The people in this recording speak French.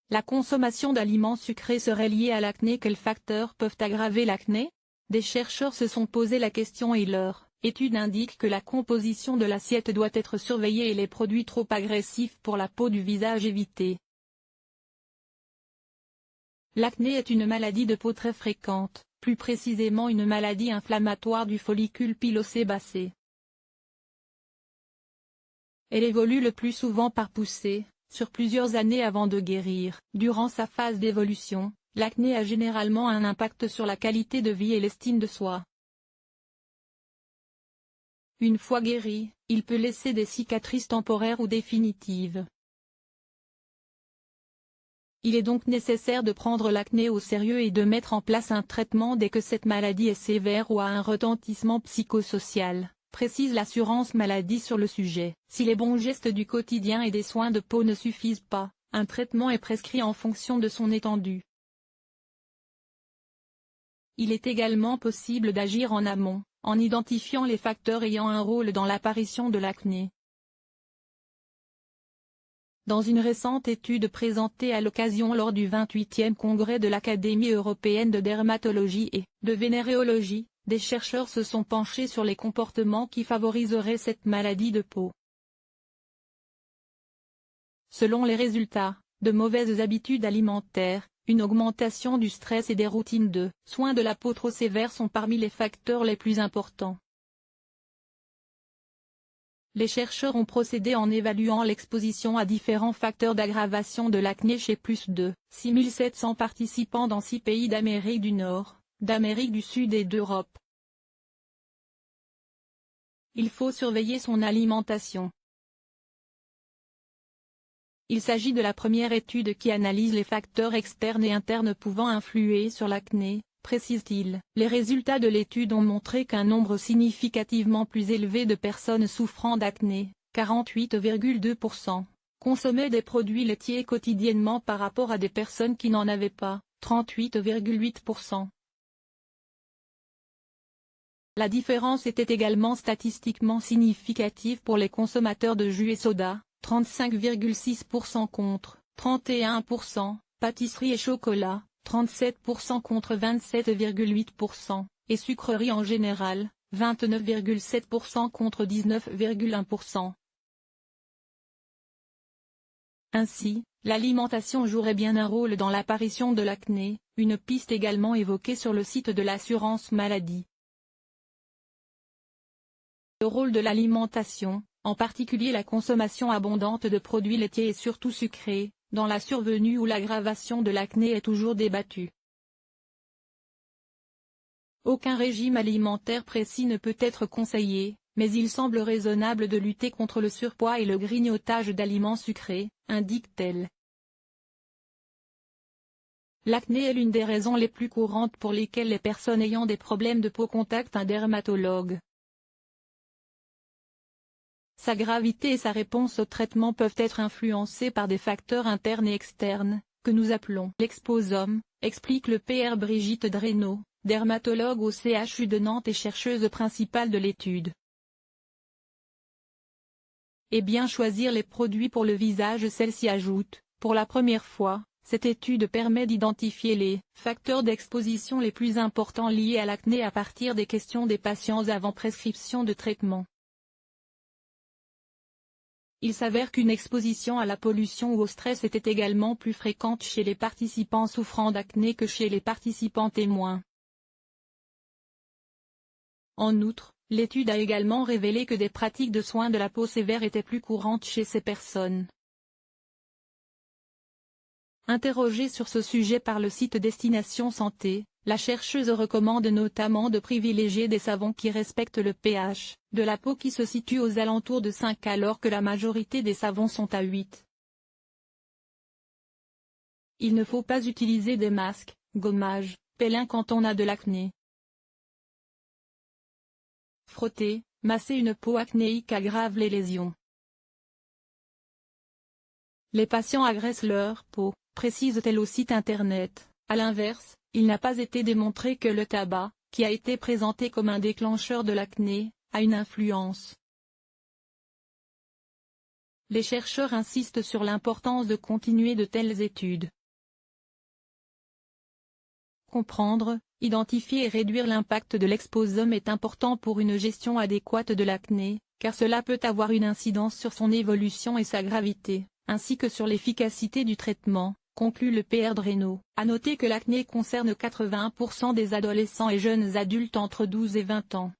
La consommation d'aliments sucrés serait liée à l'acné. Quels facteurs peuvent aggraver l'acné? Des chercheurs se sont posé la question et leur étude indique que la composition de l'assiette doit être surveillée et les produits trop agressifs pour la peau du visage évités. L'acné est une maladie de peau très fréquente, plus précisément une maladie inflammatoire du follicule pilosébacé. Elle évolue le plus souvent par poussée, sur plusieurs années avant de guérir. Durant sa phase d'évolution, l'acné a généralement un impact sur la qualité de vie et l'estime de soi. Une fois guéri, il peut laisser des cicatrices temporaires ou définitives. Il est donc nécessaire de prendre l'acné au sérieux et de mettre en place un traitement dès que cette maladie est sévère ou a un retentissement psychosocial, précise l'assurance maladie sur le sujet. Si les bons gestes du quotidien et des soins de peau ne suffisent pas, un traitement est prescrit en fonction de son étendue. Il est également possible d'agir en amont, en identifiant les facteurs ayant un rôle dans l'apparition de l'acné. Dans une récente étude présentée à l'occasion lors du 28e congrès de l'Académie européenne de dermatologie et de vénéréologie, des chercheurs se sont penchés sur les comportements qui favoriseraient cette maladie de peau. Selon les résultats, de mauvaises habitudes alimentaires, une augmentation du stress et des routines de soins de la peau trop sévères sont parmi les facteurs les plus importants. Les chercheurs ont procédé en évaluant l'exposition à différents facteurs d'aggravation de l'acné chez plus de 6700 participants dans 6 pays d'Amérique du Nord, d'Amérique du Sud et d'Europe. Il faut surveiller son alimentation. Il s'agit de la première étude qui analyse les facteurs externes et internes pouvant influer sur l'acné, précise-t-il. Les résultats de l'étude ont montré qu'un nombre significativement plus élevé de personnes souffrant d'acné, 48,2%, consommaient des produits laitiers quotidiennement par rapport à des personnes qui n'en avaient pas, 38,8%. La différence était également statistiquement significative pour les consommateurs de jus et soda, 35,6% contre 31%, pâtisserie et chocolat, 37% contre 27,8%, et sucreries en général, 29,7% contre 19,1%. Ainsi, l'alimentation jouerait bien un rôle dans l'apparition de l'acné, une piste également évoquée sur le site de l'assurance maladie. Le rôle de l'alimentation, en particulier la consommation abondante de produits laitiers et surtout sucrés, dans la survenue ou l'aggravation de l'acné est toujours débattu. Aucun régime alimentaire précis ne peut être conseillé, mais il semble raisonnable de lutter contre le surpoids et le grignotage d'aliments sucrés, indique-t-elle. L'acné est l'une des raisons les plus courantes pour lesquelles les personnes ayant des problèmes de peau contactent un dermatologue. Sa gravité et sa réponse au traitement peuvent être influencées par des facteurs internes et externes, que nous appelons l'exposome, explique le Pr Brigitte Dreno, dermatologue au CHU de Nantes et chercheuse principale de l'étude. Et bien choisir les produits pour le visage. Celle-ci ajoute, pour la première fois, cette étude permet d'identifier les facteurs d'exposition les plus importants liés à l'acné à partir des questions des patients avant prescription de traitement. Il s'avère qu'une exposition à la pollution ou au stress était également plus fréquente chez les participants souffrant d'acné que chez les participants témoins. En outre, l'étude a également révélé que des pratiques de soins de la peau sévères étaient plus courantes chez ces personnes. Interrogée sur ce sujet par le site Destination Santé, la chercheuse recommande notamment de privilégier des savons qui respectent le pH de la peau qui se situe aux alentours de 5 alors que la majorité des savons sont à 8. Il ne faut pas utiliser des masques, gommages, pèlins quand on a de l'acné. Frotter, masser une peau acnéique aggrave les lésions. Les patients agressent leur peau, précise-t-elle au site internet. À l'inverse, il n'a pas été démontré que le tabac, qui a été présenté comme un déclencheur de l'acné, a une influence. Les chercheurs insistent sur l'importance de continuer de telles études. comprendre, identifier et réduire l'impact de l'exposome est important pour une gestion adéquate de l'acné, car cela peut avoir une incidence sur son évolution et sa gravité, ainsi que sur l'efficacité du traitement, conclut le Pr Dreno. À noter que l'acné concerne 81% des adolescents et jeunes adultes entre 12 et 20 ans.